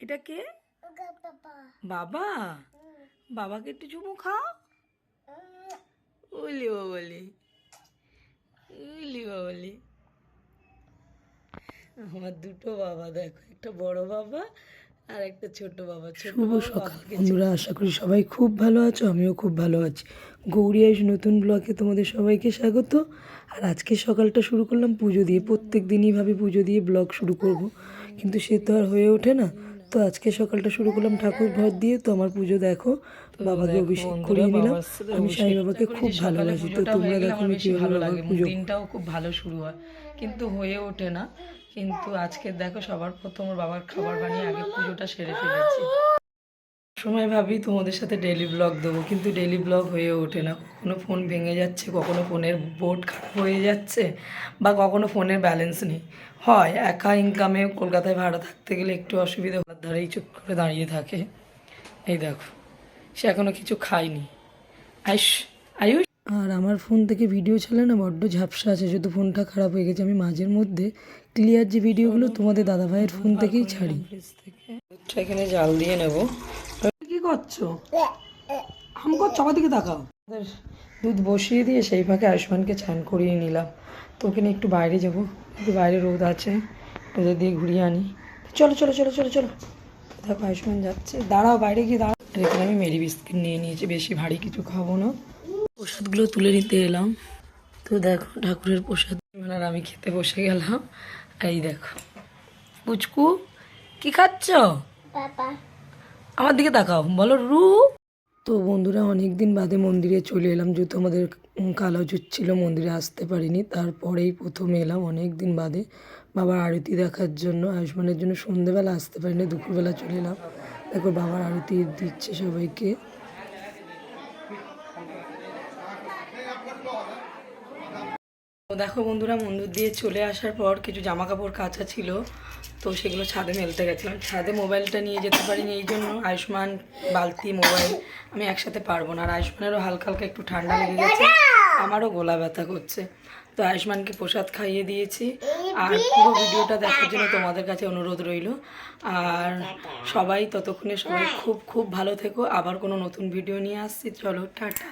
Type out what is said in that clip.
এটা কে? বাবা। বাবাকে একটু চুমু খাও। ওলি বাবলি, ওলি বাবলি। আমার দুটো বাবা দেখো, একটা বড় বাবা আর একটা ছোট বাবা। শুভ সকাল বন্ধুরা, আশা করি সবাই খুব ভালো আছো, আমিও খুব ভালো আছি। গৌরী আইস নতুন ব্লগে তোমাদের সবাইকে স্বাগত। আর আজকে সকালটা শুরু করলাম পুজো দিয়ে। প্রত্যেক দিনই ভাবি পুজো দিয়ে ব্লগ শুরু করব, কিন্তু সে তো আর হয়ে ওঠে না। তো আজকে সকালটা শুরু করলাম ঠাকুর ঘর দিয়ে। তো আমার পুজো দেখো, বাবাকে অভিষেক করিয়ে নিলাম। আমি সাই বাবাকে খুব ভালোবাসি, তো তোমরা দেখো আমি কিভাবে বাবার পুজো। দিনটাও খুব ভালো শুরু হয়, কিন্তু হয়ে ওঠে না। কিন্তু আজকে দেখো সবার প্রথম ওর বাবার খাবার বানিয়ে আগে পুজোটা সেরে ফেলেছি। সময় ভাবি তোমাদের সাথে ডেইলি ব্লগ দেবো, কিন্তু ডেইলি ব্লগ হয়ে ওঠে না। কখনো ফোন ভেঙে যাচ্ছে, কখনো ফোনের বোর্ড খারাপ হয়ে যাচ্ছে, বা কখনো ফোনের ব্যালেন্স নেই। হয় একা ইনকামে কলকাতায় ভাড়া থাকতে গেলে একটু অসুবিধা, ধারেই চুপ করে দাঁড়িয়ে থাকে। এই দেখো, সে এখনো কিছু খায়নি। আয়ুষ। আর আমার ফোন থেকে ভিডিও ছাড়লে না বড্ড ঝাপসা আছে, যেহেতু ফোনটা খারাপ হয়ে গেছে। আমি মাঝের মধ্যে ক্লিয়ার যে ভিডিওগুলো তোমাদের দাদাভাইয়ের ফোন থেকেই ছাড়ি। এখানে জাল দিয়ে নেব। কি করছো? আম করছো, আমার দিকে তাকাও। দুধ বসিয়ে দিয়ে সেই ফাঁকে আয়ুষ্মানকে চান করিয়ে নিলাম। তো ওখানে একটু বাইরে যাব, একটু বাইরে রোদ আছে, রোদে দিয়ে ঘুরিয়ে আনি। চলো চলো চলো চলো চলো। দেখো আয়ুষ্মান যাচ্ছে, দাঁড়াও বাইরে গিয়ে দাঁড়াও। এখানে আমি মেরি বিস্কিট নিয়ে নিয়েছি, বেশি ভারী কিছু খাবো না। প্রসাদগুলো তুলে নিতে এলাম। তো দেখো ঠাকুরের প্রসাদ আর আমি খেতে বসে গেলাম। এই দেখো পুচকু, কি খাচ্ছ? আমার দিকে তাকাও, বলো রু। তো বন্ধুরা, অনেক দিন বাদে মন্দিরে চলে এলাম, যেহেতু আমাদের কালাজুত ছিল, মন্দিরে আসতে পারিনি। তারপরেই প্রথম এলাম অনেক দিন বাদে বাবার আরতি দেখার জন্য। আয়ুষ্মানের জন্য সন্ধ্যেবেলা আসতে পারিনি, দুপুরবেলা চলে এলাম। দেখো বাবার আরতি দিচ্ছে সবাইকে। তো দেখো বন্ধুরা, মন্দির দিয়ে চলে আসার পর কিছু জামা কাপড় কাচা ছিল, তো সেগুলো ছাদে মেলতে গেছিলাম। ছাদে মোবাইলটা নিয়ে যেতে পারিনি, এই জন্য আয়ুষ্মান বালতি মোবাইল আমি একসাথে পারবো না। আর আয়ুষ্মানেরও হালকা হালকা একটু ঠান্ডা লেগে গেছে, আমারও গলা ব্যথা করছে। তো আয়ুষ্মানকে প্রসাদ খাইয়ে দিয়েছি। আর পুরো ভিডিওটা দেখার জন্য তোমাদের কাছে অনুরোধ রইল। আর সবাই ততক্ষণে সবাই খুব খুব ভালো থেকো। আবার কোনো নতুন ভিডিও নিয়ে আসছি, চলো টাটা।